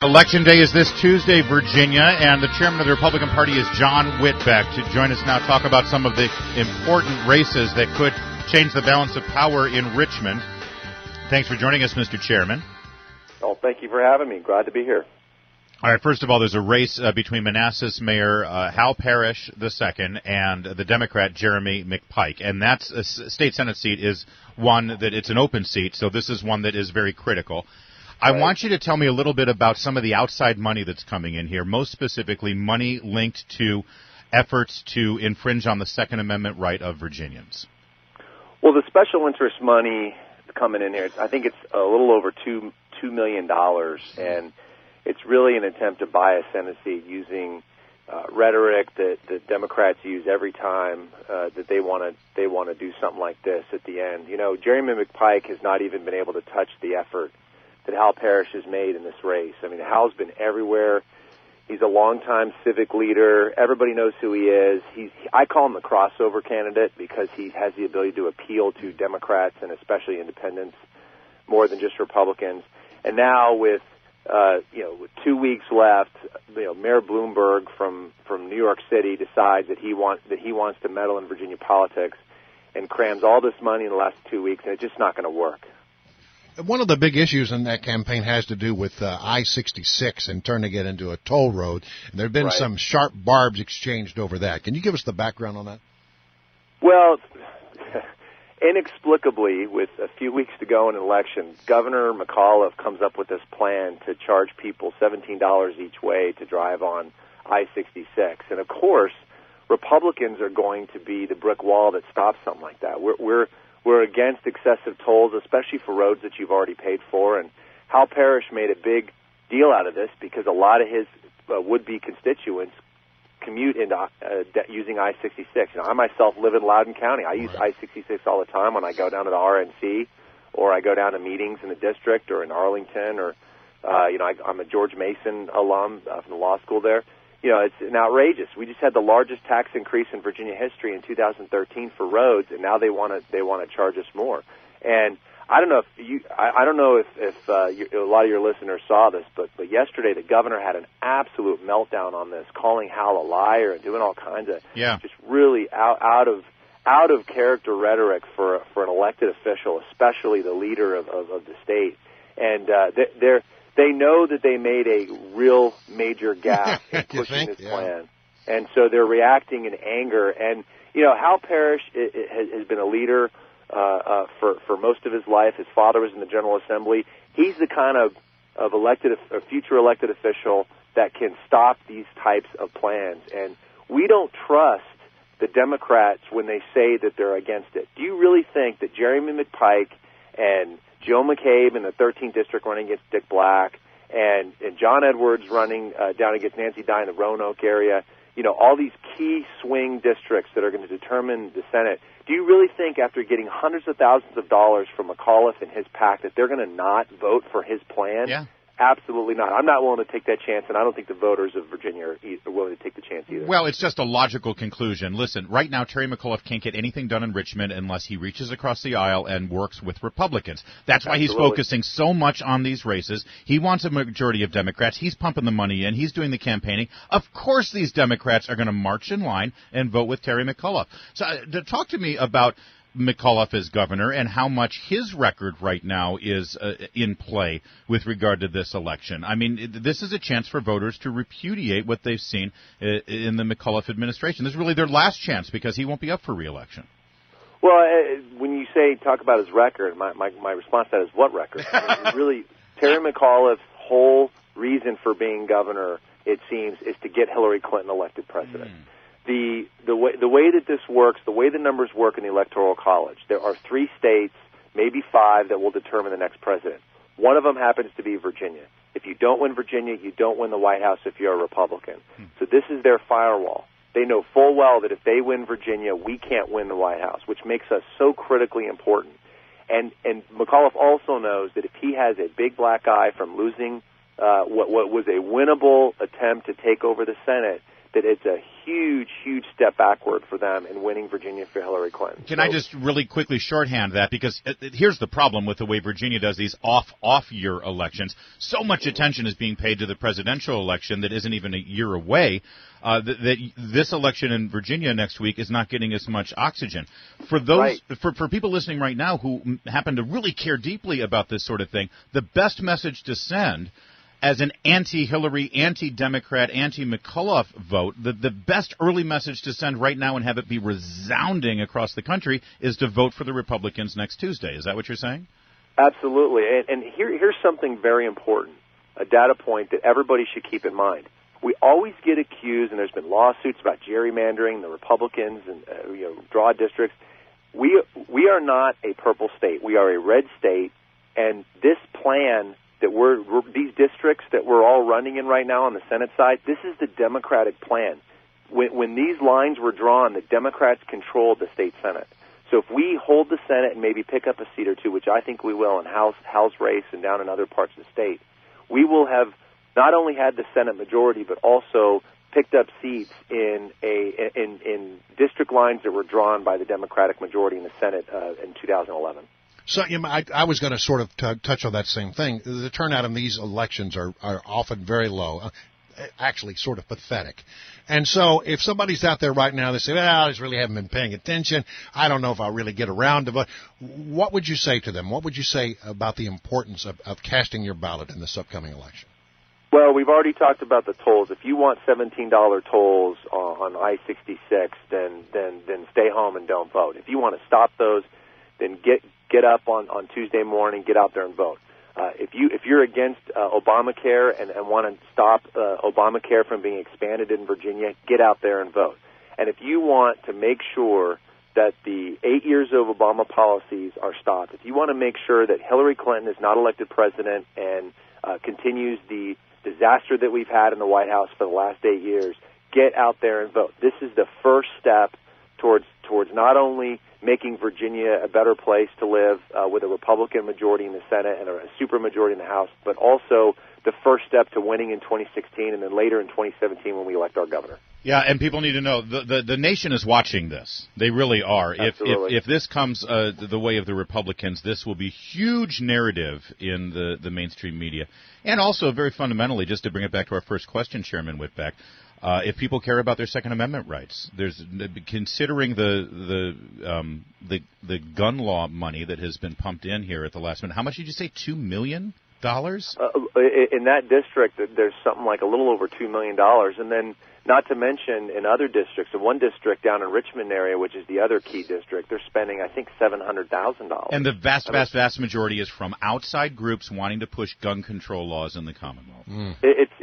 Election day is this Tuesday, Virginia, and the chairman of the Republican Party is John Whitbeck. To join us now, talk about some of the important races that could change the balance of power in Richmond. Thanks for joining us, Mr. Chairman. Oh, thank you for having me. Glad to be here. All right, first of all, there's a race between Manassas Mayor Hal Parrish II and the Democrat Jeremy McPike, and that's a state Senate seat is one that it's an open seat, so this is one that is very critical. I want you to tell me a little bit about some of the outside money that's coming in here, most specifically money linked to efforts to infringe on the Second Amendment right of Virginians. Well, the special interest money coming in here, I think it's a little over $2 million, and it's really an attempt to buy a Senate seat using rhetoric that Democrats use every time that they want to do something like this at the end. You know, Jeremy McPike has not even been able to touch the effort that Hal Parrish has made in this race. I mean, Hal's been everywhere. He's a longtime civic leader. Everybody knows who he is. I call him the crossover candidate because he has the ability to appeal to Democrats and especially independents more than just Republicans. And now with 2 weeks left, Mayor Bloomberg from New York City decides that he wants to meddle in Virginia politics and crams all this money in the last 2 weeks, and it's just not going to work. One of the big issues in that campaign has to do with I-66 and turning it into a toll road. And there have been some sharp barbs exchanged over that. Can you give us the background on that? Well, inexplicably, with a few weeks to go in an election, Governor McAuliffe comes up with this plan to charge people $17 each way to drive on I-66. And, of course, Republicans are going to be the brick wall that stops something like that. We're against excessive tolls, especially for roads that you've already paid for. And Hal Parrish made a big deal out of this because a lot of his would-be constituents commute into using I-66. You know, I myself live in Loudoun County. I use I-66 all the time when I go down to the RNC or I go down to meetings in the district or in Arlington or, I'm a George Mason alum from the law school there. You know, it's outrageous. We just had the largest tax increase in Virginia history in 2013 for roads, and now they want to charge us more. And I don't know if a lot of your listeners saw this, but yesterday the governor had an absolute meltdown on this, calling Hal a liar and doing all kinds of just really out of character rhetoric for an elected official, especially the leader of the state. And they know that they made a real major gaffe in pushing this plan. And so they're reacting in anger. And, Hal Parrish has been a leader for most of his life. His father was in the General Assembly. He's the kind of future elected official that can stop these types of plans. And we don't trust the Democrats when they say that they're against it. Do you really think that Jeremy McPike and Joe McCabe in the 13th District running against Dick Black, and John Edwards running down against Nancy Dye in the Roanoke area, all these key swing districts that are going to determine the Senate, do you really think after getting hundreds of thousands of dollars from McAuliffe and his PAC that they're going to not vote for his plan? Yeah. Absolutely not. I'm not willing to take that chance, and I don't think the voters of Virginia are willing to take the chance either. Well, it's just a logical conclusion. Listen, right now Terry McAuliffe can't get anything done in Richmond unless he reaches across the aisle and works with Republicans. That's why he's focusing so much on these races. He wants a majority of Democrats. He's pumping the money in. He's doing the campaigning. Of course these Democrats are going to march in line and vote with Terry McAuliffe. So talk to me about McAuliffe as governor and how much his record right now is in play with regard to this election. I mean, this is a chance for voters to repudiate what they've seen in the McAuliffe administration. This is really their last chance because he won't be up for re-election. Well, when you say talk about his record, my response to that is what record? I mean, really, Terry McAuliffe's whole reason for being governor, it seems, is to get Hillary Clinton elected president. The way that this works, the way the numbers work in the Electoral College, there are 3 states, maybe 5, that will determine the next president. One of them happens to be Virginia. If you don't win Virginia, you don't win the White House if you're a Republican. So this is their firewall. They know full well that if they win Virginia, we can't win the White House, which makes us so critically important. And McAuliffe also knows that if he has a big black eye from losing what was a winnable attempt to take over the Senate, that it's a huge, huge step backward for them in winning Virginia for Hillary Clinton. Can I just really quickly shorthand that? Because here's the problem with the way Virginia does these off-year elections. So much attention is being paid to the presidential election that isn't even a year away. That this election in Virginia next week is not getting as much oxygen. For those, for people listening right now who happen to really care deeply about this sort of thing, the best message to send as an anti-Hillary, anti-Democrat, anti-McAuliffe vote, the best early message to send right now and have it be resounding across the country is to vote for the Republicans next Tuesday. Is that what you're saying? Absolutely. And here's something very important, a data point that everybody should keep in mind. We always get accused, and there's been lawsuits about gerrymandering, the Republicans, and draw districts. We are not a purple state. We are a red state, and this plan that these districts that we're all running in right now on the Senate side, this is the Democratic plan. When these lines were drawn, the Democrats controlled the state Senate. So if we hold the Senate and maybe pick up a seat or two, which I think we will in House race and down in other parts of the state, we will have not only had the Senate majority, but also picked up seats in district lines that were drawn by the Democratic majority in the Senate in 2011. So I was going to sort of touch on that same thing. The turnout in these elections are often very low, actually sort of pathetic. And so if somebody's out there right now, they say, I just really haven't been paying attention. I don't know if I'll really get around to vote. What would you say to them? What would you say about the importance of casting your ballot in this upcoming election? Well, we've already talked about the tolls. If you want $17 tolls on I-66, then stay home and don't vote. If you want to stop those, then get up on Tuesday morning, get out there and vote. If you're against Obamacare and want to stop Obamacare from being expanded in Virginia, get out there and vote. And if you want to make sure that the 8 years of Obama policies are stopped, if you want to make sure that Hillary Clinton is not elected president and continues the disaster that we've had in the White House for the last 8 years, get out there and vote. This is the first step towards not only making Virginia a better place to live with a Republican majority in the Senate and a supermajority in the House, but also the first step to winning in 2016 and then later in 2017 when we elect our governor. Yeah, and people need to know the nation is watching this. They really are. If this comes the way of the Republicans, this will be huge narrative in the mainstream media. And also, very fundamentally, just to bring it back to our first question, Chairman Whitbeck, if people care about their Second Amendment rights, considering the gun law money that has been pumped in here at the last minute. How much did you say? $2 million? In that district, there's something like a little over $2 million, and then not to mention in other districts. In one district down in Richmond area, which is the other key district, they're spending, I think, $700,000. And the vast majority is from outside groups wanting to push gun control laws in the Commonwealth.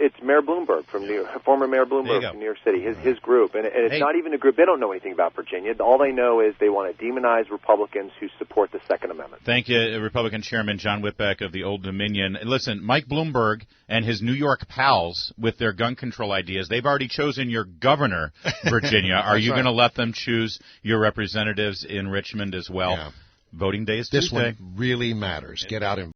It's Mayor Bloomberg from former Mayor Bloomberg from New York City, his group, and it's not even a group. They don't know anything about Virginia. All they know is they want to demonize Republicans who support the Second Amendment. Thank you, Republican Chairman John Whitbeck of the Old Dominion. Listen, Mike Bloomberg and his New York pals with their gun control ideas, they've already chosen your governor, Virginia. Are you going to let them choose your representatives in Richmond as well? Yeah. Voting day is This Tuesday. one really matters. Get out and